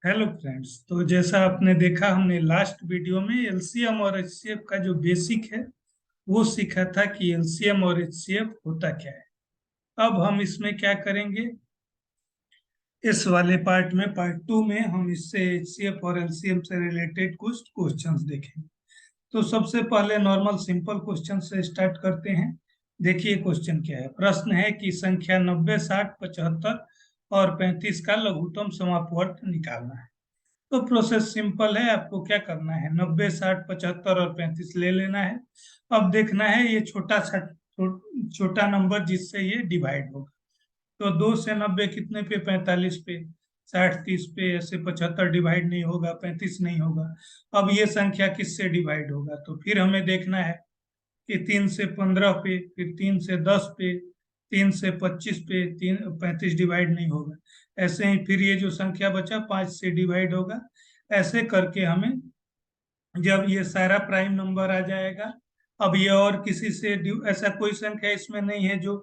Hello friends. तो जैसा आपने देखा, हमने लास्ट वीडियो में एलसीएम और एचसीएफ का जो बेसिक है वो सीखा था कि एलसीएम और एचसीएफ होता क्या है। अब हम इसमें क्या करेंगे, इस वाले पार्ट में, पार्ट टू में हम इससे एचसीएफ और एलसीएम से रिलेटेड कुछ क्वेश्चंस देखेंगे। तो सबसे पहले नॉर्मल सिंपल क्वेश्चन से स्टार्ट करते हैं। देखिए क्वेश्चन क्या है। प्रश्न है कि संख्या 90, 60, 75 और 35 का लघुत्तम समापवर्त निकालना है। तो प्रोसेस सिंपल है। आपको क्या करना है, 90, 60, 75 और 35 ले लेना है। अब देखना है ये छोटा सा छोटा नंबर जिससे ये डिवाइड होगा। तो 2 से 90 कितने पे, 45 पे। 60 30 पे, ऐसे 75 डिवाइड नहीं होगा, 35 नहीं होगा। अब ये संख्या किससे डिवाइड होगा, तो फिर हमें देखना है कि 3 से 15 पे, फिर 3 से 10 पे, 3 से 25 पे, 35 डिवाइड नहीं होगा। ऐसे ही फिर ये जो संख्या बचा 5 से डिवाइड होगा। ऐसे करके हमें, जब ये सारा प्राइम नंबर आ जाएगा, अब ये और किसी से ऐसा कोई संख्या इसमें नहीं है जो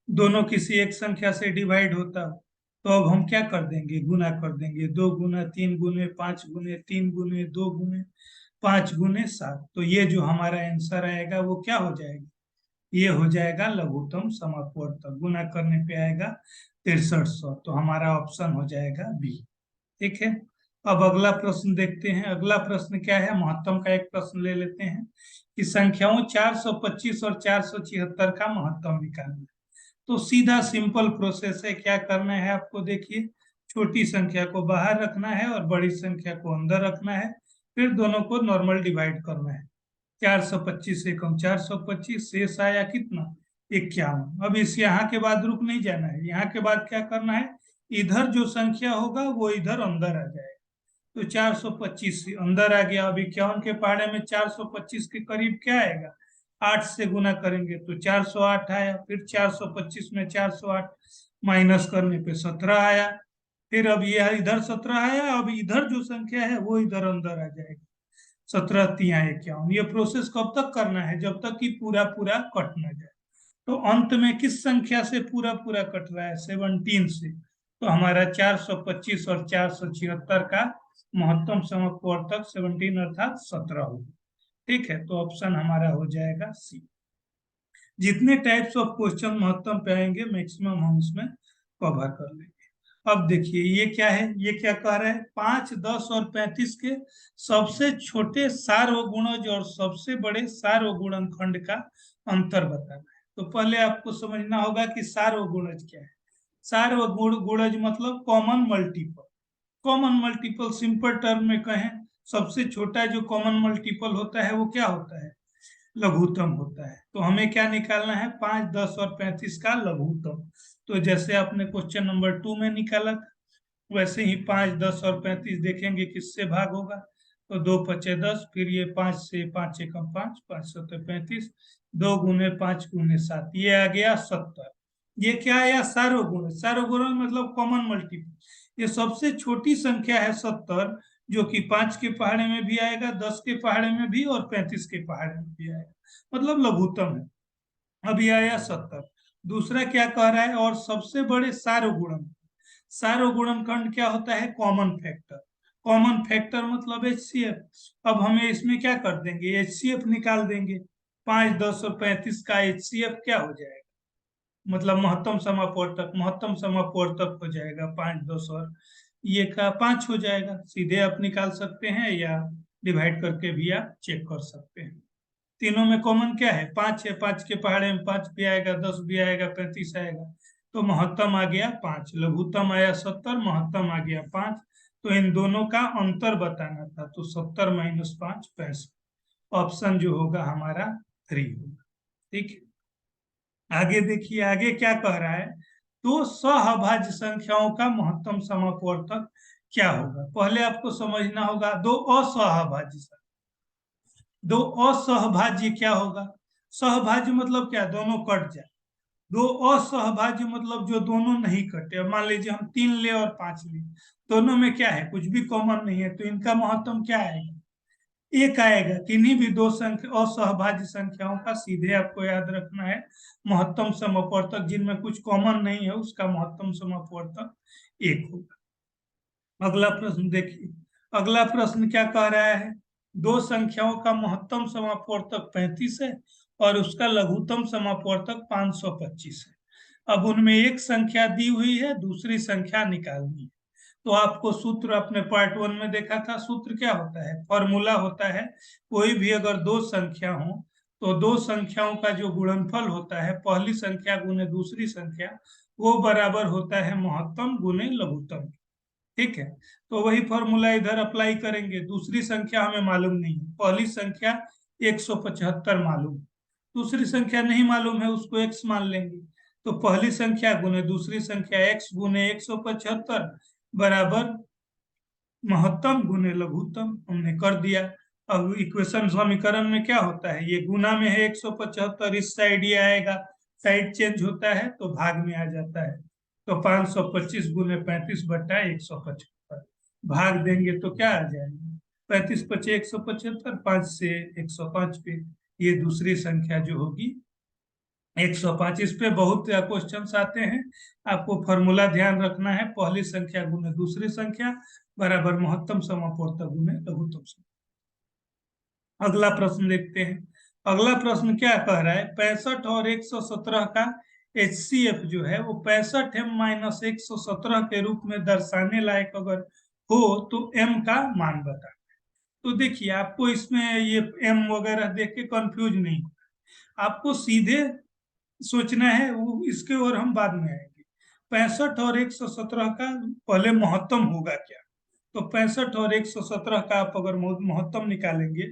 दोनों किसी एक संख्या से डिवाइड होता हो। तो अब हम क्या कर देंगे, गुना कर देंगे। 2 गुना 3 गुने 5 गुने 3 गुने 2 गुने 5 गुने 7। तो ये जो हमारा आंसर आएगा वो क्या हो जाएगा, ये हो जाएगा लघुत्तम समापवर्तक। गुना करने पे आएगा 6300। तो हमारा ऑप्शन हो जाएगा बी। ठीक है। अब अगला प्रश्न देखते हैं। अगला प्रश्न क्या है, महत्तम का एक प्रश्न ले लेते हैं कि संख्याओं 425 और 476 का महत्तम निकालना है। तो सीधा सिंपल प्रोसेस है। क्या करना है आपको, देखिए, छोटी संख्या को बाहर रखना है और बड़ी संख्या को अंदर रखना है। फिर दोनों को नॉर्मल डिवाइड करना है। 425 से कम 425, शेष आया कितना, 51। अब इस यहाँ के बाद रुक नहीं जाना है। यहाँ के बाद क्या करना है, इधर जो संख्या होगा वो इधर अंदर आ जाएगा। तो 425 अंदर आ गया। अब 51 के पहाड़े में 425 के करीब क्या आएगा, 8 से गुना करेंगे तो 408 आया। फिर 425 में 408 माइनस करने पे 17 आया। फिर अब ये इधर 17 आया। अब इधर जो संख्या है वो इधर अंदर आ जाएगी। 17 तिया 51। ये प्रोसेस कब तक करना है, जब तक कि पूरा पूरा कट ना जाए। तो अंत में किस संख्या से पूरा पूरा कट रहा है, 17 से। तो हमारा 425 और 476 का महत्तम समवर्तक 17 अर्थात 17 होगा। ठीक है, तो ऑप्शन हमारा हो जाएगा सी। जितने टाइप्स ऑफ क्वेश्चन महत्तम पे आएंगे मैक्सिमम हम उसमें कवर कर लेंगे। अब देखिए ये क्या है, ये क्या कह रहा है, 5, 10 और 35 के सबसे छोटे सार्वगुणज और सबसे बड़े सार्वगुणनखंड का अंतर बताना है। तो पहले आपको समझना होगा कि सार्वगुणज क्या है। सार्वगुण गुणज मतलब common multiple. Common multiple simple term में कहें, सबसे छोटा जो कॉमन मल्टीपल होता है वो क्या होता है, लघुत्तम होता है। तो हमें क्या निकालना है, 5, 10 और 35 का लघुत्तम। तो जैसे आपने क्वेश्चन नंबर 2 में निकाला था, वैसे ही 5, 10 और 35 देखेंगे किससे भाग होगा। तो 2 पचे 10, फिर ये 5 से 5 एकम 5, 5 सत्तर 35, 2 गुने 5 गुने 7, ये आ गया 70। ये क्या आया, सार्वगुण। सार्वगुण मतलब कॉमन मल्टीपल। ये सबसे छोटी संख्या है 70, जो कि 5 के पहाड़े में भी आएगा, 10 के पहाड़े में भी और 35 के पहाड़े में भी आएगा, मतलब लघुत्तम है। अब ये आया 70। दूसरा क्या कह रहा है, और सबसे बड़े सार्वगुणन। सार्वगुणनखंड क्या होता है, कॉमन फैक्टर। कॉमन फैक्टर मतलब एचसीएफ। अब हमें इसमें क्या कर देंगे, एचसीएफ निकाल देंगे। 5, 10 और 35 का एचसीएफ क्या हो जाएगा, मतलब महत्तम समापवर्तक। महत्तम समापवर्तक हो जाएगा 5, 10 और ये का 5 हो जाएगा। सीधे आप निकाल सकते हैं या डिवाइड करके भी आप चेक कर सकते हैं। तीनों में कॉमन क्या है, 5 है। 5 के पहाड़े में 5 भी आएगा, 10 भी आएगा, 35 आएगा। तो महत्तम आ गया 5, लघुत्तम आया 70, महत्तम आ गया 5। तो इन दोनों का अंतर बताना था, तो 70 माइनस 5 65। ऑप्शन जो होगा हमारा 3 होगा। ठीक है। आगे देखिए, आगे क्या कह रहा है, दो सहभाज्य संख्याओं का महत्तम समापवर्तक क्या होगा। पहले आपको समझना होगा दो असहभाज्य संख्या। दो असहभाज्य क्या होगा, सहभाज्य मतलब क्या, दोनों कट जाए। दो असहभाज्य मतलब जो दोनों नहीं कटे। अब मान लीजिए हम 3 ले और 5 ले, दोनों में क्या है, कुछ भी कॉमन नहीं है, तो इनका महत्तम क्या आएगा, एक आएगा। किन्हीं भी दो संख्या असहभाज्य संख्याओं का सीधे आपको याद रखना है महत्तम समवर्तक, जिनमें कुछ कॉमन नहीं है उसका महत्तम समवर्तक 1 होगा। अगला प्रश्न देखिए, अगला प्रश्न क्या कह रहा है, दो संख्याओं का महत्तम समापवर्तक 35 है और उसका लघुत्तम समापवर्तक 525 है। अब उनमें एक संख्या दी हुई है, दूसरी संख्या निकालनी है। तो आपको सूत्र अपने पार्ट 1 में देखा था, सूत्र क्या होता है, फॉर्मूला होता है, कोई भी अगर दो संख्या हो तो दो संख्याओं का जो गुणनफल होता है, पहली संख्या गुने दूसरी संख्या, वो बराबर होता है महत्तम गुने लघुत्तम। ठीक है, तो वही फॉर्मूला इधर अप्लाई करेंगे। दूसरी संख्या हमें मालूम नहीं है, पहली संख्या 175 मालूम है, दूसरी संख्या नहीं मालूम है, उसको x मान लेंगे। तो पहली संख्या गुने दूसरी संख्या x गुने 175 बराबर महत्तम गुने लघुत्तम, हमने कर दिया। अब इक्वेशन समीकरण में क्या होता है, ये गुना में है 175, इस साइड ये आएगा, साइड चेंज होता है तो भाग में आ जाता है। तो 525 गुने 35 बटा 175 भाग देंगे तो क्या आ जाएगा, 35 पचे 175, 5 से 105 पे ये दूसरी संख्या जो होगी 105। इस पे बहुत क्वेश्चंस आते हैं, आपको फॉर्मूला ध्यान रखना है, पहली संख्या गुने दूसरी संख्या बराबर महत्तम समापवर्तक गुने लघुत्तम समापवर्तक। अगला प्रश्न देखते हैं, अगला प्रश्न क्या कह रहा है, 65 और 117 का HCF जो है वो 65m माइनस 117 के रूप में दर्शाने लायक अगर हो तो m का मान बता। तो देखिए, आपको इसमें ये m वगैरह देख के कंफ्यूज नहीं होगा, आपको सीधे सोचना है, वो इसके और हम बाद में आएंगे। 65 और 117 का पहले महत्तम होगा क्या, तो 65 और 117 का आप अगर महत्तम निकालेंगे,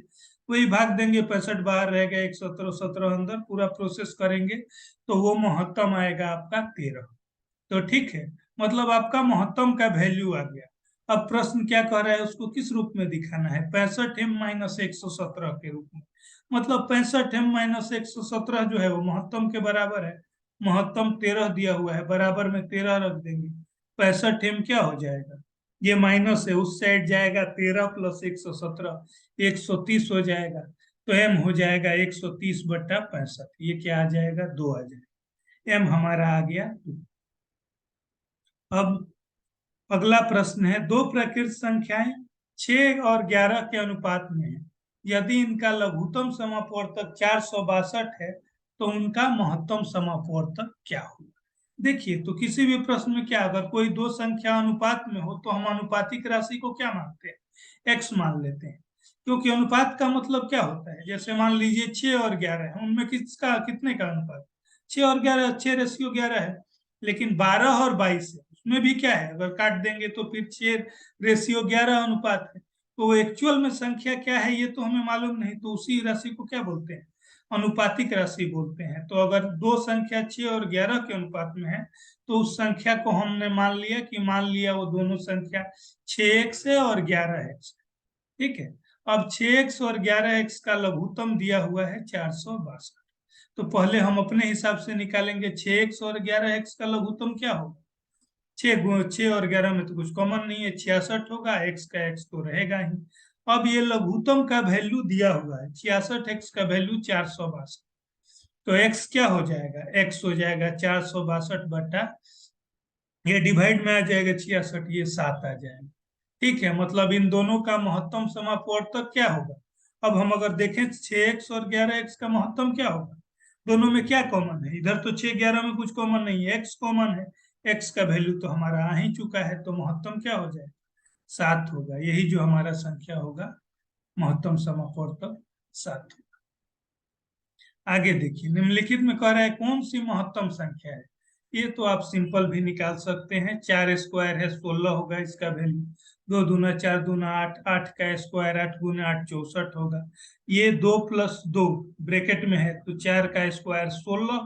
वही भाग देंगे, 65 बाहर रह गया, 117 17 अंदर, पूरा प्रोसेस करेंगे तो वो महत्तम आएगा आपका 13। तो ठीक है, मतलब आपका महत्तम का वैल्यू आ गया। अब प्रश्न क्या कह रहा है, उसको किस रूप में दिखाना है, 65m माइनस 117 के रूप में। मतलब 65m माइनस 117 जो है वो महत्तम के बराबर है, महत्तम 13 दिया हुआ है, बराबर में 13 रख देंगे, 65m क्या हो जाएगा, ये माइनस है उस साइड जाएगा, 13 प्लस 117 130 हो जाएगा, तो m हो जाएगा 130 बट्टा 65, ये क्या आ जाएगा, 2 आ जाएगा, m हमारा आ गया 2। अब अगला प्रश्न है, दो प्रकृत संख्याएं 6 और 11 के अनुपात में है, यदि इनका लघुत्तम समापवर्तक 462 है तो उनका महत्तम समापवर्तक क्या होगा। देखिए, तो किसी भी प्रश्न में क्या, अगर कोई दो संख्या अनुपात में हो तो हम अनुपातिक राशि को क्या मानते हैं, x मान लेते हैं, क्योंकि अनुपात का मतलब क्या होता है, जैसे मान लीजिए 6 और 11 है, उनमें किसका कितने का अनुपात, 6 और 11, 6:11 है, लेकिन 12 और 22 है, उसमें भी क्या है, अगर काट देंगे तो फिर 6:11 अनुपात है। तो एक्चुअल में संख्या क्या है ये तो हमें मालूम नहीं, तो उसी राशि को क्या बोलते हैं, अनुपातिक राशि बोलते हैं। तो अगर दो संख्या 6 और 11 के अनुपात में है तो उस संख्या को हमने मान लिया वो दोनों संख्या 6x है और 11x है। ठीक है, अब 6x और 11x का लघुत्तम दिया हुआ है 462, तो पहले हम अपने हिसाब से निकालेंगे, 6x और 11x का लघुत्तम क्या होगा, 6 और 11 में तो कुछ कॉमन नहीं है, 66 होगा, x का x तो रहेगा ही। अब ये लघुत्तम का वैल्यू दिया हुआ है 66, x का वैल्यू 462, तो x क्या हो जाएगा, x हो जाएगा 462 बटा, ये डिवाइड में आ जाएगा 66, ये 7 आ जाएगा। ठीक है, मतलब इन दोनों का महत्तम समापवर्तक क्या होगा। अब हम अगर देखें 6x और 11x का महत्तम क्या होगा, दोनों में क्या कॉमन है, इधर तो 6 11 में कुछ कॉमन नहीं है, x कॉमन है, x का वैल्यू तो हमारा आ ही चुका है, तो महत्तम क्या हो जाएगा, 7 होगा, यही जो हमारा संख्या होगा, महत्तम समापवर्तक 7। आगे देखिए, निम्नलिखित में कह रहा है कौन सी महत्तम संख्या है, ये तो आप सिंपल भी निकाल सकते हैं, 4 स्क्वायर है 16 होगा इसका वैल्यू, 2 दूना 4 दूना 8, 8 का स्क्वायर 8 गुने 8 64 होगा, ये 2 प्लस 2 ब्रैकेट में है तो 4 का स्क्वायर 16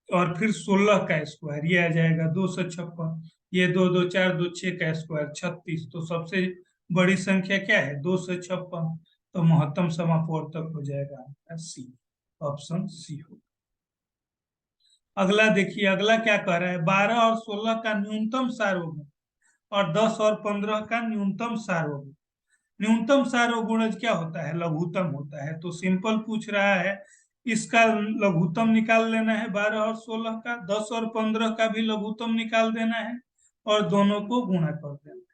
और फिर 16 का स्क्वायर ये आ जाएगा 256, ये 2 2 4 2 6 का स्क्वायर 36, तो सबसे बड़ी संख्या क्या है 256, तो महत्तम समापवर्तक हो जाएगा सी, ऑप्शन सी हो। अगला देखिए, अगला क्या कह रहा है, 12 और 16 का न्यूनतम सारगुण और 10 और 15 का न्यूनतम सारगुण। न्यूनतम सारगुणज क्या होता है, लघुत्तम होता है, तो सिंपल पूछ रहा है, इसका लघुत्तम निकाल लेना है 12 और 16 का, 10 और 15 का भी लघुत्तम निकाल देना है और दोनों को गुणा कर देना है।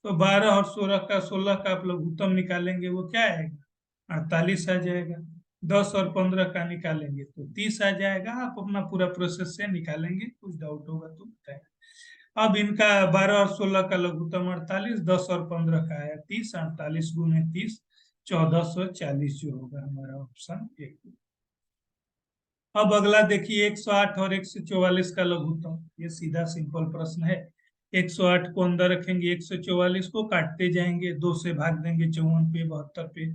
तो 12 और 16 का आप लघुत्तम निकालेंगे, वो क्या आएगा? 48 आ जाएगा। 10 और 15 का निकालेंगे तो 30 आ जाएगा। आप अपना पूरा प्रोसेस से निकालेंगे, कुछ डाउट होगा तो बताएं। अब इनका 12 और 16 का लघुत्तम 48, 10 और 15 का है 30, 48 गुने 30, 1440 जो होगा हमारा ऑप्शन एक। अब अगला देखिए 108 और 144 का लघुत्तम। ये सीधा सिंपल प्रश्न है। 108 को अंदर रखेंगे, 144 को काटते जाएंगे, 2 से भाग देंगे, 54 पे, 72 पे,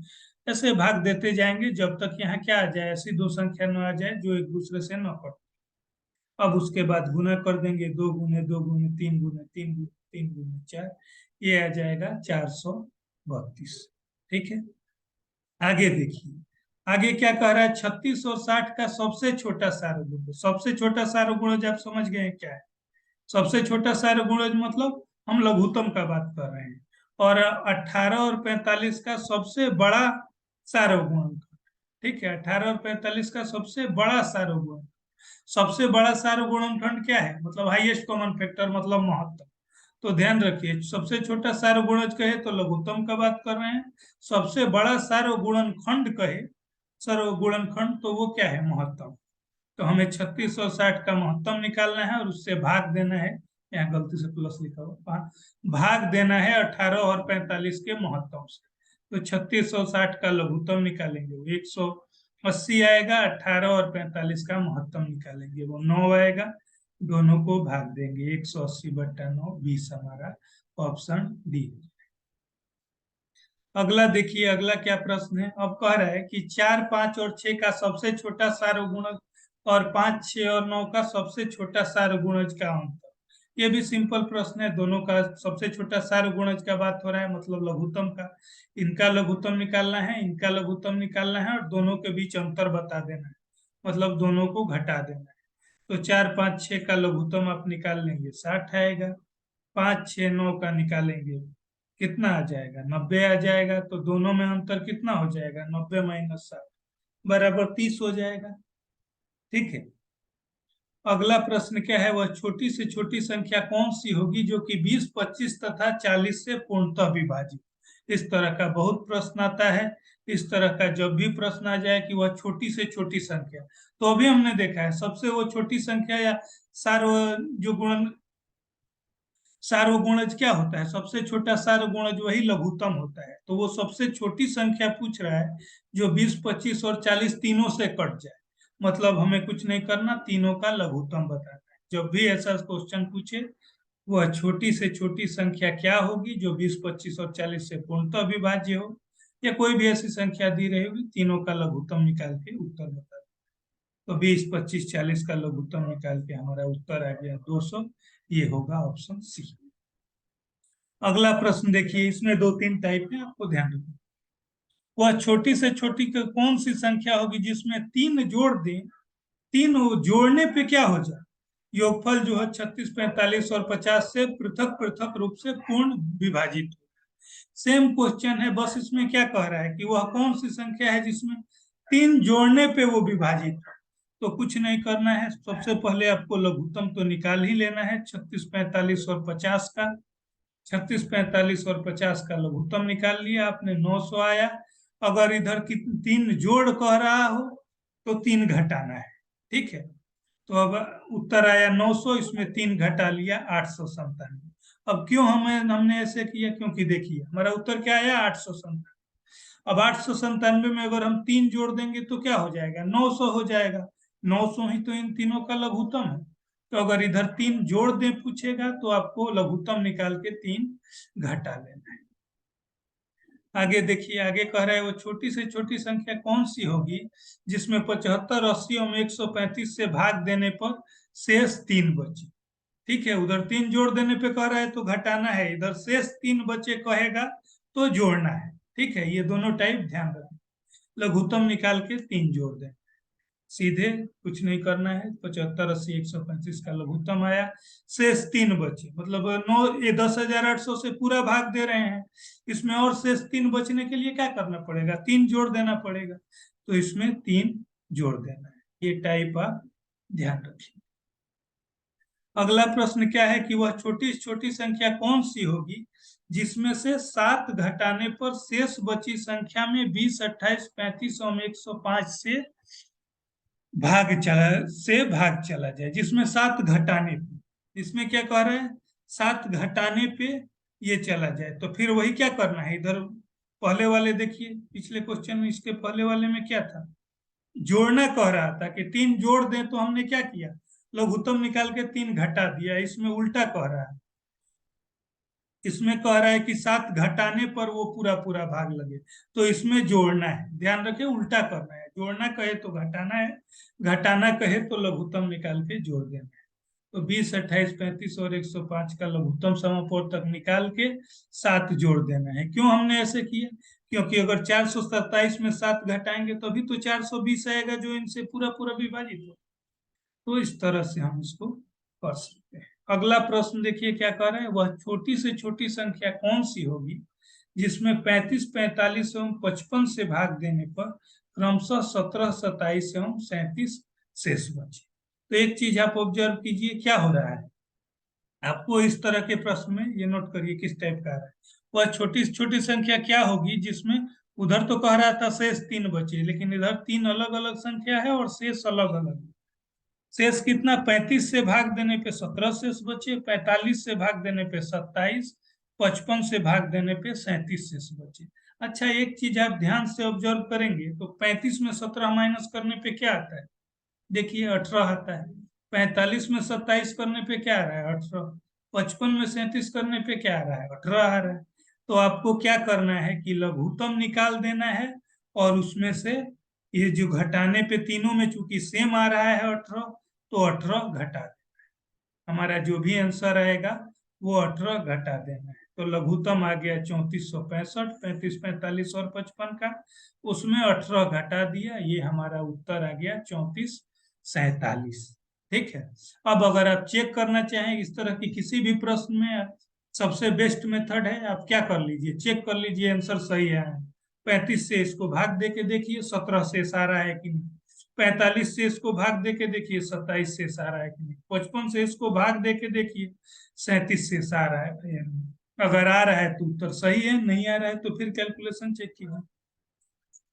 ऐसे भाग देते जाएंगे जब तक यहाँ क्या आ जाए, ऐसी दो संख्या न आ जाए जो एक दूसरे से न कटे। अब उसके बाद गुना कर देंगे, 2 गुने 2 गुने 3 गुने 3 गुने 3 गुने 4, ये आ जाएगा 432। ठीक है, आगे देखिए। आगे क्या कह रहा है? 36 और 60 का सबसे छोटा सारगुण। सबसे छोटा सारगुणज आप समझ गए हैं क्या है? सबसे छोटा सारगुणज मतलब हम लघुत्तम का बात कर रहे हैं। और 18 और 45 का सबसे बड़ा सारगुण। ठीक है, 18 और 45 का सबसे बड़ा सारगुण। सबसे बड़ा सारगुणनखंड क्या है? मतलब हाईएस्ट कॉमन फैक्टर, मतलब महत्तम। तो ध्यान रखिए, सबसे छोटा सार्वगुणज कहे तो लघुत्तम का बात कर रहे हैं। सबसे बड़ा सार्वगुणनखंड कहे, सर्वगुणनखंड, तो वो क्या है? महत्तम। तो हमें 36 और 60 का महत्तम निकालना है और उससे भाग देना है। यहाँ गलती से प्लस लिखा हुआ, भाग देना है 18 और 45 के महत्तम से। तो 36 और 60 का लघुत्तम निकालेंगे, 180 आएगा। 18 और 45 का महत्तम निकालेंगे, वो 9 आएगा। दोनों को भाग देंगे, 180/9, 20 हमारा ऑप्शन डी। अगला देखिए, अगला क्या प्रश्न है? अब कह रहा है कि 4, 5 और 6 का सबसे छोटा सारगुणज और 5, 6 और 9 का सबसे छोटा सारगुणज का अंतर। ये भी सिंपल प्रश्न है। दोनों का सबसे छोटा सारगुणज का बात हो रहा है, मतलब लघुत्तम का। इनका लघुत्तम निकालना है, इनका लघुत्तम निकालना है, और दोनों के बीच अंतर बता देना है, मतलब दोनों को घटा देना है। तो 4, 5, 6 का लघुत्तम आप निकाल लेंगे, 60 आएगा। 5, 6, 9 का निकालेंगे, कितना आ जाएगा? 90 आ जाएगा। तो दोनों में अंतर कितना हो जाएगा? 90 माइनस 60 बराबर 30 हो जाएगा। ठीक है, अगला प्रश्न क्या है? वह छोटी से छोटी संख्या कौन सी होगी जो कि 20, 25 तथा 40 से पूर्णतः विभाजित। इस तरह का बहुत प्रश्न आता है। इस तरह का जब भी प्रश्न आ जाए कि वह छोटी से छोटी संख्या, तो अभी हमने देखा है सबसे वो छोटी संख्या या सार्व जो गुण सार्वगुणज क्या होता है? सबसे छोटा सार्वगुणज वही लघुत्तम होता है। तो वो सबसे छोटी संख्या पूछ रहा है जो 20, 25 और 40 तीनों से कट जाए। मतलब हमें कुछ नहीं करना, तीनों का लघुत्तम बताना है। जब भी ऐसा क्वेश्चन पूछे, वह छोटी से छोटी संख्या क्या होगी जो 20, 25 और 40 से पूर्णतः विभाज्य हो, या कोई भी ऐसी संख्या दी रही होगी, तीनों का लघुत्तम निकाल के उत्तर बता। तो 20, 25, 40 का लघुत्तम निकाल के हमारा उत्तर आ गया 200। ये होगा ऑप्शन सी। अगला प्रश्न देखिए, इसमें 2-3 टाइप है, आपको ध्यान रखना। वह छोटी से छोटी कौन सी संख्या होगी जिसमें 3 जोड़ दें, 3 जोड़ने पे क्या हो जाए? योगफल जो है 36, 45 और 50 से पृथक पृथक रूप से पूर्ण विभाजित हो। सेम क्वेश्चन है, बस इसमें क्या कह रहा है कि वह कौन सी संख्या है जिसमें 3 जोड़ने पे वो विभाजित हो। तो कुछ नहीं करना है, सबसे पहले आपको लघुत्तम तो निकाल ही लेना है 36, 45 और 50 का। 36, 45 और 50 का लघुत्तम निकाल लिया आपने, 900 आया। अगर इधर की 3 जोड़ कह रहा हो तो 3 घटाना है। ठीक है, तो अब उत्तर आया 900, इसमें 3 घटा लिया 897। अब क्यों हमने ऐसे किया? क्योंकि देखिए हमारा उत्तर क्या आया? 897। अब 897 में अगर हम 3 जोड़ देंगे तो क्या हो जाएगा? 900 हो जाएगा। 900 ही तो इन तीनों का लघुत्तम है। तो अगर इधर 3 जोड़ दें पूछेगा तो आपको लघुत्तम निकाल के 3 घटा लेना है। आगे देखिए, आगे कह रहा है वो छोटी से छोटी संख्या कौन सी होगी जिसमें 75, 80 और 135 से भाग देने पर शेष 3 बचे। ठीक है, उधर 3 जोड़ देने पे कह रहा है तो घटाना है, इधर शेष 3 बचे कहेगा तो जोड़ना है। ठीक है, ये दोनों टाइप ध्यान रखें। लघुत्तम निकाल के 3 जोड़ दें, सीधे कुछ नहीं करना है। 75, 80, 135 का लघुत्तम आया, शेष 3 बचे, मतलब 10,800 से पूरा भाग दे रहे हैं। इसमें और शेष 3 बचने के लिए क्या करना पड़ेगा? 3 जोड़ देना पड़ेगा। तो इसमें 3 जोड़ देना है। ये टाइप आप ध्यान रखिए। अगला प्रश्न क्या है कि वह छोटी से छोटी संख्या कौन सी होगी जिसमें से 7 घटाने पर शेष बची संख्या में 20, 28, 35 और 105 से भाग चला जाए, जिसमें 7 घटाने पे, इसमें क्या कह रहा है 7 घटाने पे ये चला जाए। तो फिर वही क्या करना है, इधर पहले वाले देखिए, पिछले क्वेश्चन में इसके पहले वाले में क्या था, जोड़ना कह रहा था कि 3 जोड़ दें, तो हमने क्या किया, लघुत्तम निकाल के 3 घटा दिया। इसमें उल्टा कह रहा है, इसमें कह रहा है कि 7 घटाने पर वो पूरा पूरा भाग लगे, तो इसमें जोड़ना है, ध्यान रखें उल्टा करना है, जोड़ना कहे तो घटाना है, घटाना कहे तो लघुत्तम निकाल के जोड़ देना है। तो 20, 28, 35 और 105 का लघुत्तम समअपवर्ग तक निकाल के 7 जोड़ देना है। क्यों हमने ऐसे किया, क्योंकि अगर 427 में 7 घटाएंगे तभी तो 420 आएगा, जो इनसे पूरा पूरा विभाजित हो। तो इस तरह से हम इसको कर सकते हैं। अगला प्रश्न देखिए क्या कर रहे हैं, वह छोटी से छोटी संख्या कौन सी होगी जिसमें 35, 45 एवं 55 से भाग देने पर क्रमशः 17, 27 एवं 37 शेष बचे। तो एक चीज आप ऑब्जर्व कीजिए क्या हो रहा है, आपको इस तरह के प्रश्न में ये नोट करिए किस टाइप का है। वह छोटी से छोटी संख्या क्या होगी जिसमें, उधर तो कह रहा था शेष 3 बचे, लेकिन इधर 3 अलग अलग संख्या है और शेष अलग अलग। शेष कितना, 35 से भाग देने पे 17 शेष बचे, 45 से भाग देने पे 27, 55 से भाग देने पे 37 शेष बचे। अच्छा एक चीज आप ध्यान से ऑब्जर्व करेंगे तो 35 में 17 माइनस करने पे क्या आता है, देखिए 18 आता है। 45 में 27 करने पे क्या आ रहा है, 18। 55 में 37 करने पे क्या आ रहा है, 18 आ रहा है। तो आपको क्या करना है कि लघुत्तम निकाल देना है, और उसमें से ये जो घटाने पे तीनों में चूंकि सेम आ रहा है 18, तो 18 घटा देना है। हमारा जो भी आंसर आएगा वो 18 घटा देना है। तो लघुत्तम आ गया 3465, 35, 45 और 55 का, उसमें 18 घटा दिया, ये हमारा उत्तर आ गया 3447। ठीक है। अब अगर आप चेक करना चाहें इस तरह की किसी भी प्रश्न में, सबसे बेस्ट मेथड है, आप क्या कर लीजिए, चेक कर लीजिए आंसर सही है। 35 से इसको भाग दे के देखिए 17 से सारा है कि नहीं, 45 से इसको भाग दे के देखिए 27 से सारा है कि नहीं, 55 से इसको भाग दे के देखिए 37 से सारा है। अगर आ रहा है तो उत्तर सही है, नहीं आ रहा है तो फिर कैलकुलेशन चेक कीजिए।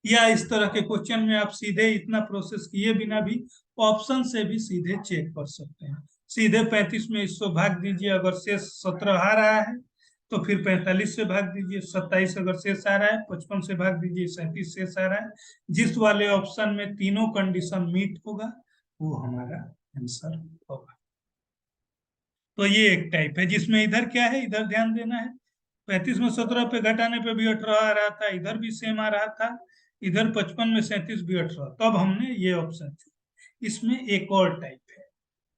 या इस तरह के क्वेश्चन में आप सीधे इतना प्रोसेस किए बिना भी ऑप्शन से भी सीधे चेक कर सकते हैं। सीधे 35 में इसको भाग दीजिए, अगर शेष 17 आ रहा है तो फिर 45 से भाग दीजिए, 27 अगर शेष आ रहा है, 55 से भाग दीजिए, 37 शेष आ रहा है। जिस वाले ऑप्शन में तीनों कंडीशन मीट होगा वो हमारा आंसर होगा। तो ये एक टाइप है जिसमें इधर क्या है, इधर ध्यान देना है, 35 में 17 पे घटाने पे भी 18 आ रहा था, इधर भी सेम आ रहा था, इधर 55 में 37 भी 18, तब हमने ये ऑप्शन चुना। इसमें एक और टाइप है,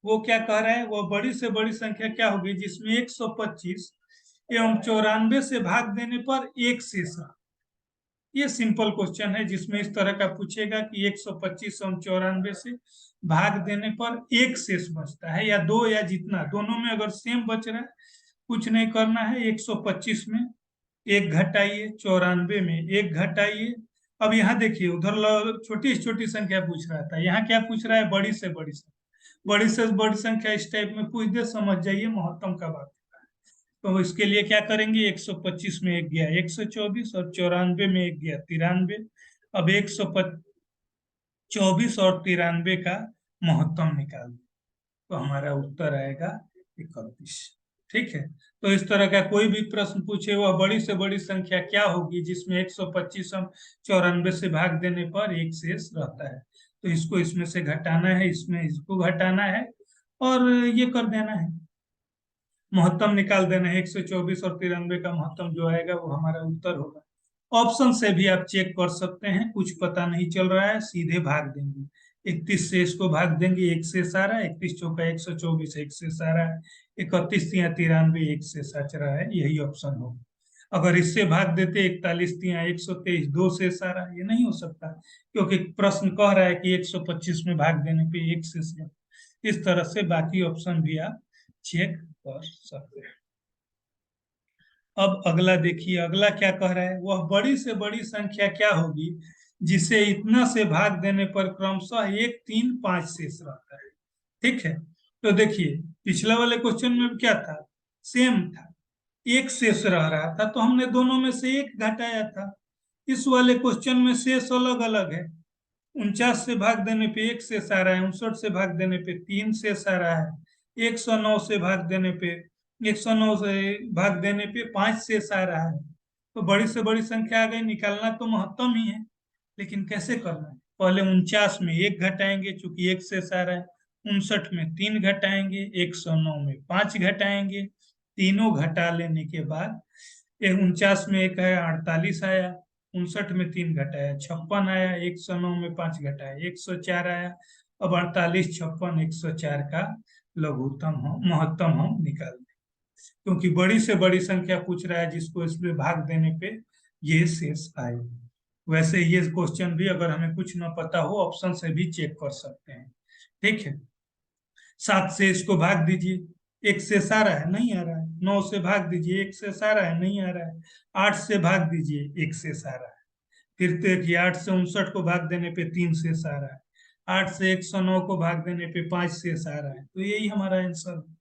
वो क्या कह रहा है, वो बड़ी से बड़ी संख्या क्या होगी जिसमें 125 एवं 94 से भाग देने पर एक शेष रहा। ये सिंपल क्वेश्चन है जिसमें इस तरह का पूछेगा कि 125 और 94 से भाग देने पर एक शेष बचता है या दो, या जितना दोनों में अगर सेम बच रहा है, कुछ नहीं करना है, 125 में एक घटाइए, 94 में एक घटाइए। अब यहाँ देखिए उधर छोटी छोटी संख्या पूछ रहा था, यहाँ क्या पूछ रहा है, बड़ी से बड़ी संख्या। बड़ी से बड़ी संख्या इस टाइप में पूछ दे, समझ जाइए महत्तम का बात। तो इसके लिए क्या करेंगे, 125 में एक गया 124, और 94 में एक गया 93। अब 124 और 93 का महत्तम निकाल दो, तो हमारा उत्तर आएगा 31। ठीक है। तो इस तरह का कोई भी प्रश्न पूछे, वह बड़ी से बड़ी संख्या क्या होगी जिसमें 125 और 94 से भाग देने पर एक शेष रहता है, तो इसको इसमें से घटाना है, इसमें इसको घटाना है, और ये कर देना है, महत्तम निकाल देना है। 124 और 93 का महत्तम जो आएगा वो हमारा उत्तर होगा। ऑप्शन से भी आप चेक कर सकते हैं, कुछ पता नहीं चल रहा है सीधे भाग देंगे, 31 से इसको भाग देंगे, एक से सारा, 31 चौका 124 एक से सारा है, 31 या 93 एक से सच रहा है, यही ऑप्शन होगा। अगर इससे भाग देते 41 या 123 दो से सारा, ये नहीं हो सकता, क्योंकि प्रश्न कह रहा है कि 125 में भाग देने पे एक से। इस तरह से बाकी ऑप्शन भी आप चेक कर सकते हैं। अब अगला देखिए, अगला क्या कह रहा है, वह बड़ी से बड़ी संख्या क्या होगी जिसे इतना से भाग देने पर क्रमशः 1, 3, 5 शेष रहता है। ठीक है। तो देखिए पिछला वाले क्वेश्चन में क्या था, सेम था, एक शेष रह रहा था तो हमने दोनों में से एक घटाया था। इस वाले क्वेश्चन में शेष अलग अलग है। 49 से भाग देने पे एक शेष आ रहा है, 59 से भाग देने पे 3 शेष आ रहा है, 109 से भाग देने पे 109 से भाग देने पे 5 शेष आ रहा है। तो बड़ी से बड़ी संख्या आ गई, निकालना तो महत्तम ही है, लेकिन कैसे करना है। पहले 49 में एक घटाएंगे चूंकि एक शेष आ रहा है, 59 में 3 घटाएंगे, 109 में 5 घटाएंगे, तीनों घटा लेने के बाद 49 में एक है 48 आया, 59 में 3 घटाया 56 आया, 109 में 5 घटाया 104 आया। अब 48, 56, 104 का लघुत्तम हम महत्तम हम निकाल दें, क्योंकि बड़ी से बड़ी संख्या पूछ रहा है जिसको इसमें भाग देने पे ये शेष आए। वैसे ये क्वेश्चन भी अगर हमें कुछ न पता हो ऑप्शन से भी चेक कर सकते हैं। ठीक है, 7 से इसको भाग दीजिए, एक शेष आ रहा है, नहीं आ रहा है। 9 से भाग दीजिए, एक शेष आ रहा है, नहीं आ रहा है। 8 से भाग दीजिए, एक शेष आ रहा है। फिर देखिए 8 से 59 को भाग देने पे 3 शेष आ रहा है, 8 से 109 को भाग देने पे 5 शेष आ रहा है। तो यही हमारा आंसर है।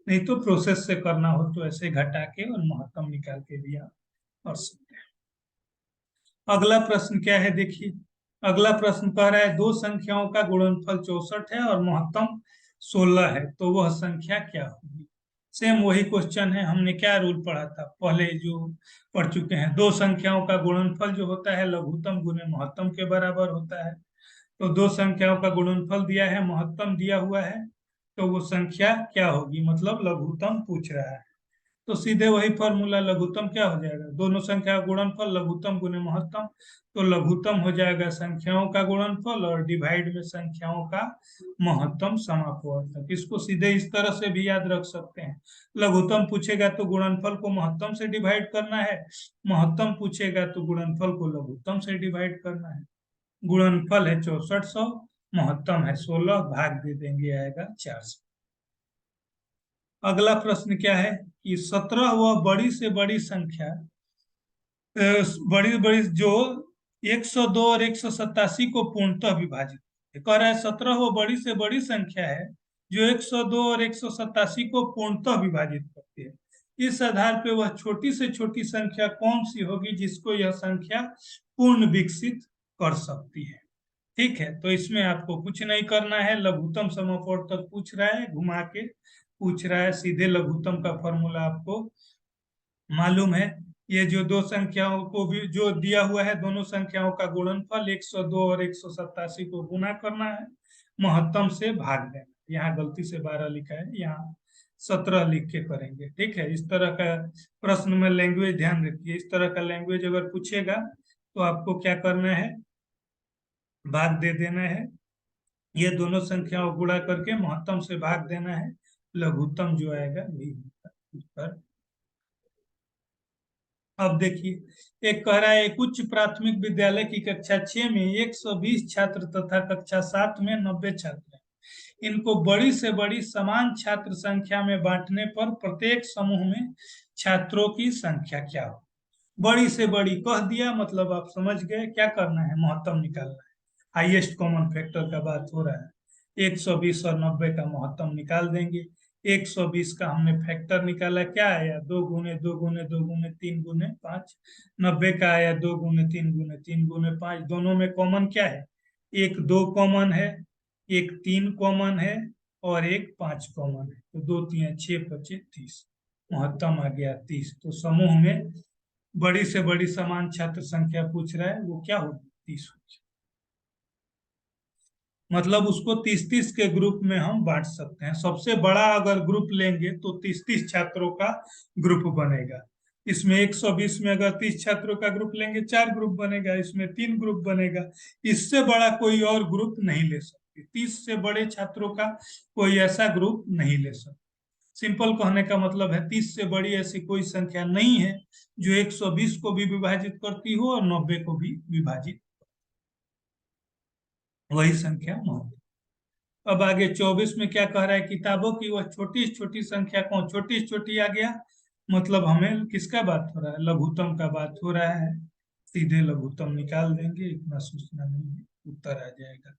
नहीं तो प्रोसेस से करना हो तो ऐसे घटा के और महत्तम निकाल के भी आप कर सकते हैं। अगला प्रश्न क्या है देखिए, अगला प्रश्न कह रहा है दो संख्याओं का गुणनफल 64 है और महत्तम 16 है, तो वह संख्या क्या होगी। सेम वही क्वेश्चन है, हमने क्या रूल पढ़ा था पहले जो पढ़ चुके हैं, दो संख्याओं का गुणनफल जो होता है लघुत्तम गुने महत्तम के बराबर होता है। तो दो संख्याओं का गुणनफल दिया है, महत्तम दिया हुआ है, तो वो संख्या क्या होगी, मतलब लघुत्तम पूछ रहा है। तो सीधे वही फॉर्मूला, लघुत्तम क्या हो जाएगा, दोनों संख्या का गुणनफल लघुत्तम गुने महत्तम। तो लघुत्तम हो जाएगा संख्याओं का गुणनफल और डिवाइड में संख्याओं का महत्तम समापवर्तक। इसको सीधे इस तरह से भी याद रख सकते हैं, लघुत्तम पूछेगा तो गुणनफल को महत्तम से डिवाइड करना है, महत्तम पूछेगा तो गुणनफल को लघुत्तम से डिवाइड करना है। गुणनफल है 6400, महत्तम है 16, भाग दे देंगे आएगा 400। अगला प्रश्न क्या है कि 17 वह बड़ी से बड़ी संख्या, बड़ी बड़ी जो 102 और 187 को पूर्णतः विभाजित है। कह रहा है 17 वो बड़ी से बड़ी संख्या है जो 102 और 187 को पूर्णतः विभाजित करती है। इस आधार पे वह छोटी से छोटी संख्या कौन सी होगी जिसको यह संख्या पूर्ण विकसित कर सकती है। ठीक है, तो इसमें आपको कुछ नहीं करना है, लघुत्तम समापवर्तक पूछ रहा है, घुमा के पूछ रहा है, सीधे लघुत्तम का फॉर्मूला आपको मालूम है। ये जो दो संख्याओं को भी जो दिया हुआ है, दोनों संख्याओं का गुणनफल 102 और 187 को गुना करना है, महत्तम से भाग देना। यहाँ गलती से 12 लिखा है, यहाँ 17 लिख के करेंगे। ठीक है, इस तरह का प्रश्न में लैंग्वेज ध्यान रखिए, इस तरह का लैंग्वेज अगर पूछेगा तो आपको क्या करना है, भाग दे देना है, ये दोनों संख्याओं गुणा करके महत्तम से भाग देना है, लघुत्तम जो आएगा वही होगा। अब देखिए, एक कह रहा है एक उच्च प्राथमिक विद्यालय की कक्षा 6 में 120 छात्र तथा कक्षा 7 में 90 छात्र हैं। इनको बड़ी से बड़ी समान छात्र संख्या में बांटने पर प्रत्येक समूह में छात्रों की संख्या क्या हो। बड़ी से बड़ी कह दिया, मतलब आप समझ गए क्या करना है, महत्तम निकालना है। हाईएस्ट कॉमन फैक्टर का बात हो रहा है, 120 और 90 का महत्तम निकाल देंगे। 120 का हमने फैक्टर निकाला, क्या आया, 2 गुने 2 गुने 2 गुने 3 गुने 5। 90 का आया 2 गुने 3 गुने 3 गुने 5। दोनों में कॉमन क्या है, एक 2 कॉमन है, एक 3 कॉमन है और एक 5 कॉमन है। तो 2 3 6 25 30, महत्तम आ गया 30। तो समूह में बड़ी से बड़ी समान छात्र संख्या पूछ रहा है, वो क्या होगी, 30 होगी। मतलब उसको 30-30 के ग्रुप में हम बांट सकते हैं। सबसे बड़ा अगर ग्रुप लेंगे तो 30-30 छात्रों का ग्रुप बनेगा। इसमें 120 में अगर 30 छात्रों का ग्रुप लेंगे 4 ग्रुप बनेगा, इसमें 3 ग्रुप बनेगा। इससे बड़ा कोई और ग्रुप नहीं ले सकते, 30 से बड़े छात्रों का कोई ऐसा ग्रुप नहीं ले सकते। सिंपल कहने का मतलब है 30 से बड़ी ऐसी कोई संख्या नहीं है जो 120 को भी विभाजित करती हो और 90 को भी विभाजित, वही संख्या महत्व। अब आगे 24 में क्या कह रहा है, किताबों की वह छोटी छोटी संख्या कौन, छोटी छोटी आ गया, मतलब हमें किसका बात हो रहा है, लघुत्तम का बात हो रहा है। सीधे लघुत्तम निकाल देंगे, इतना सोचना नहीं है, उत्तर आ जाएगा।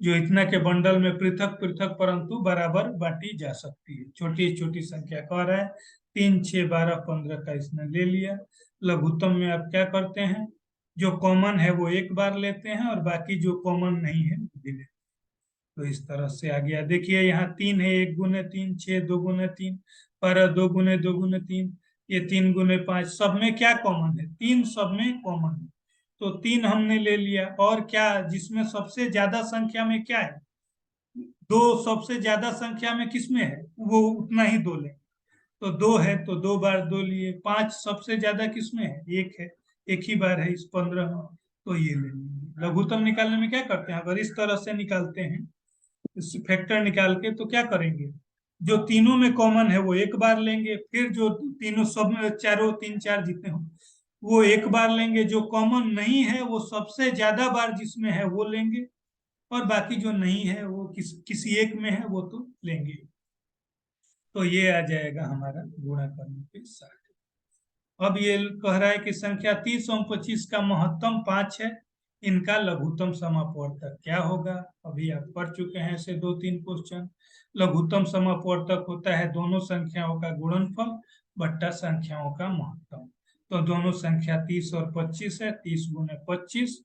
जो इतना के बंडल में पृथक पृथक परंतु बराबर बांटी जा सकती है। छोटी छोटी संख्या कह रहा है, 3, 6, 12, 15 का इसने ले लिया। लघुत्तम में आप क्या करते हैं, जो कॉमन है वो एक बार लेते हैं और बाकी जो कॉमन नहीं है वो भी लेते हैं। तो इस तरह से आ गया। देखिए यहाँ 3 है, 1 गुने 3 6, 2 गुने 3 12, 2 गुने 2 गुने 3, ये 3 गुने 5, सब में क्या कॉमन है, 3 सब में कॉमन है। तो 3 हमने ले लिया। और क्या, जिसमें सबसे ज्यादा संख्या में क्या है, 2 सबसे ज्यादा संख्या में किसमें है, वो उतना ही 2 लेंगे। तो 2 है तो 2 बार 2 लिए। 5 सबसे ज्यादा किसमें है, 1 है, एक ही बार है इस 15 में, तो ये ले लेंगे। लघुत्तम निकालने में क्या करते हैं, अगर इस तरह से निकालते हैं, इस फैक्टर निकाल के, तो क्या करेंगे, जो तीनों में कॉमन है वो एक बार लेंगे, फिर जो तीनों सब में चारों 3 4 जितने हो वो एक बार लेंगे, जो कॉमन नहीं है वो सबसे ज्यादा बार जिसमें है वो लेंगे, और बाकी जो नहीं है वो किसी एक में है वो तो लेंगे। तो ये आ जाएगा हमारा गुणा करने के साथ। अब ये कह रहा है कि संख्या 30 और 25 का महत्तम 5 है, इनका लघुत्तम समापवर्तक क्या होगा। अभी आप पढ़ चुके हैं ऐसे 2-3 क्वेश्चन। लघुत्तम समापवर्तक होता है दोनों संख्याओं का गुणनफल बट्टा संख्याओं का महत्तम। तो दोनों संख्या 30 और 25 है, 30 गुने 25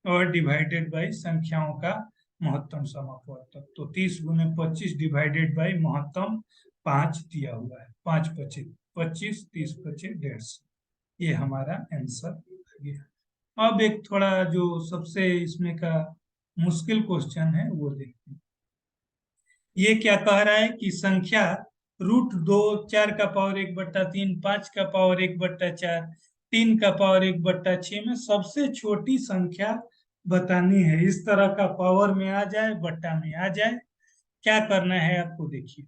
और डिवाइडेड बाई संख्याओं का महत्तम समापवर्तक। तो 30 गुने 25 डिवाइडेड बाई महत्तम 5 दिया हुआ है। 5 25 25, 30 25 150, ये हमारा आंसर आ गया। अब एक थोड़ा जो सबसे इसमें का मुश्किल क्वेश्चन है वो देखते हैं। ये क्या कह रहा है कि संख्या √2, 4 का पावर 1/3, 5 का पावर 1/4, 3 का पावर 1/6 में सबसे छोटी संख्या बतानी है। इस तरह का पावर में आ जाए, बट्टा में आ जाए, क्या करना है आपको, देखिए।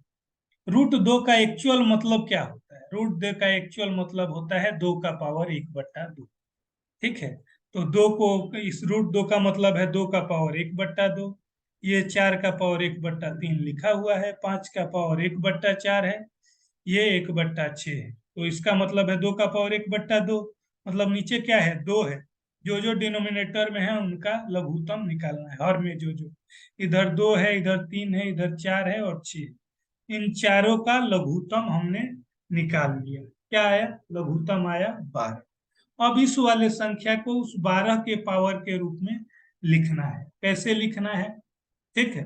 √2 का एक्चुअल मतलब क्या होता है, √2 का एक्चुअल मतलब होता है 2 का पावर 1/2। ठीक है, तो 2 को, इस √2 का मतलब है 2 का पावर 1/2। ये 4 का पावर 1/3 लिखा हुआ है, 5 का पावर 1/4 है, ये 1/6 है। तो इसका मतलब है 2 का पावर 1/2, मतलब नीचे क्या है, 2 है। जो जो डिनोमिनेटर में है उनका लघुत्तम निकालना है, हर में जो जो, इधर 2 है, इधर 3 है, इधर 4 है और 6, इन चारों का लघुत्तम हमने निकाल लिया। क्या आया, लघुत्तम आया 12। अब इस वाले संख्या को उस 12 के पावर के रूप में लिखना है। कैसे लिखना है, ठीक है।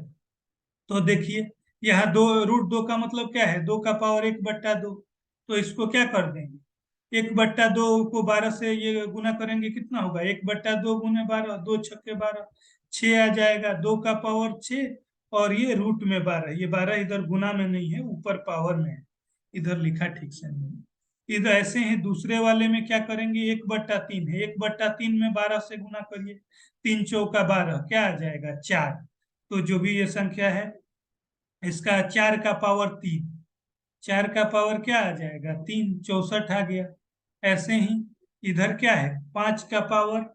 तो देखिए, यहाँ 2 √2 का मतलब क्या है, 2 का पावर 1/2। तो इसको क्या कर देंगे, 1/2 को 12 से ये गुना करेंगे, कितना होगा, 1/2 गुने 12, 2 छक्के 12, 6 आ जाएगा। 2 का पावर 6 और ये रूट में 12, ये 12 इधर गुना में नहीं है, ऊपर पावर में है, इधर लिखा ठीक से नहीं है। इधर ऐसे ही दूसरे वाले में क्या करेंगे, 1/3 है, 1/3 में 12 से गुना करिए, 3 चौका 12, क्या आ जाएगा 4। तो जो भी ये संख्या है, इसका 4 का पावर 3, 4 का पावर क्या आ जाएगा 3, 64 आ गया। ऐसे ही इधर क्या है, 5 का पावर,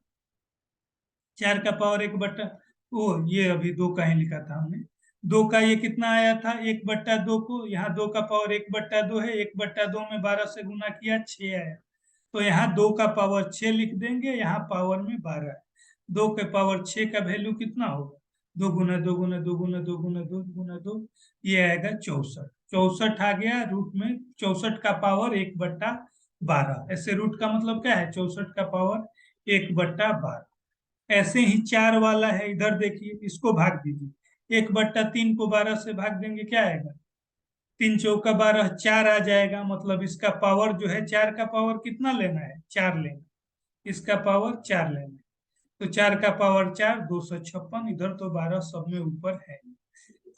4 का पावर 1/, ओ ये अभी 2 का ही लिखा था हमने। 2 का ये कितना आया था, 1/2 को, यहाँ 2 का पावर 1/2 है, 1/2 में 12 से गुना किया, 6 आया। तो यहाँ 2 का पावर 6 लिख देंगे, यहाँ पावर में 12 है। 2 के पावर 6 का वैल्यू कितना होगा, 2 गुना 2 गुना 2 गुना 2 गुना 2 गुना 2, ये आएगा 64। 64 आ गया रूट में, 64 का पावर 1/12। ऐसे रूट का मतलब क्या है, 64 का पावर 1/12। ऐसे ही 4 वाला है, इधर देखिए, इसको भाग दीजिए, 1/3 को 12 से भाग देंगे, क्या आएगा, 3 चौका 12, 4 आ जाएगा। मतलब इसका पावर जो है, 4 का पावर कितना लेना है, 4 लेना, इसका पावर 4 लेना है। तो 4 का पावर 4, 256, इधर तो 12 सब में ऊपर है।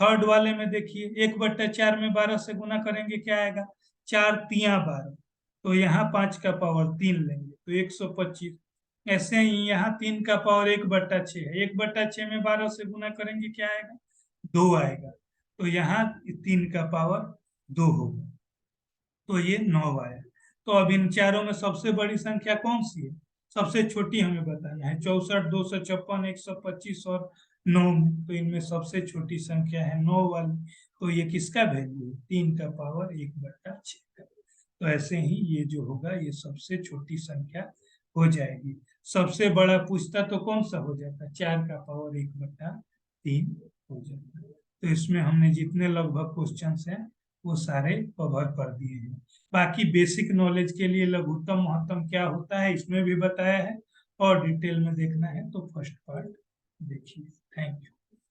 थर्ड वाले में देखिए, 1/4 में 12 से गुना करेंगे, क्या आएगा, 4 तिया 12। तो यहाँ 5 का पावर 3 लेंगे, तो 125। ऐसे ही यहाँ 3 का पावर 1/6 है, 1/6 में 12 से गुना करेंगे, क्या आएगा, 2 आएगा। तो यहाँ 3 का पावर 2 होगा, तो ये 9 आया। तो अब इन चारों में सबसे बड़ी संख्या कौन सी है, सबसे छोटी हमें बताना है, 64, 256, 125 और 9 में। तो इनमें सबसे छोटी संख्या है 9 वाली, तो ये किसका वैल्यू है, 3 का पावर 1/6 का। तो ऐसे ही ये जो होगा, ये सबसे छोटी संख्या हो जाएगी। सबसे बड़ा पूछता तो कौन सा हो जाता, 4 का पावर 1/3 हो जाता। तो इसमें हमने जितने लगभग क्वेश्चंस हैं वो सारे कवर कर दिए हैं। बाकी बेसिक नॉलेज के लिए लघुत्तम महत्तम क्या होता है इसमें भी बताया है, और डिटेल में देखना है तो फर्स्ट पार्ट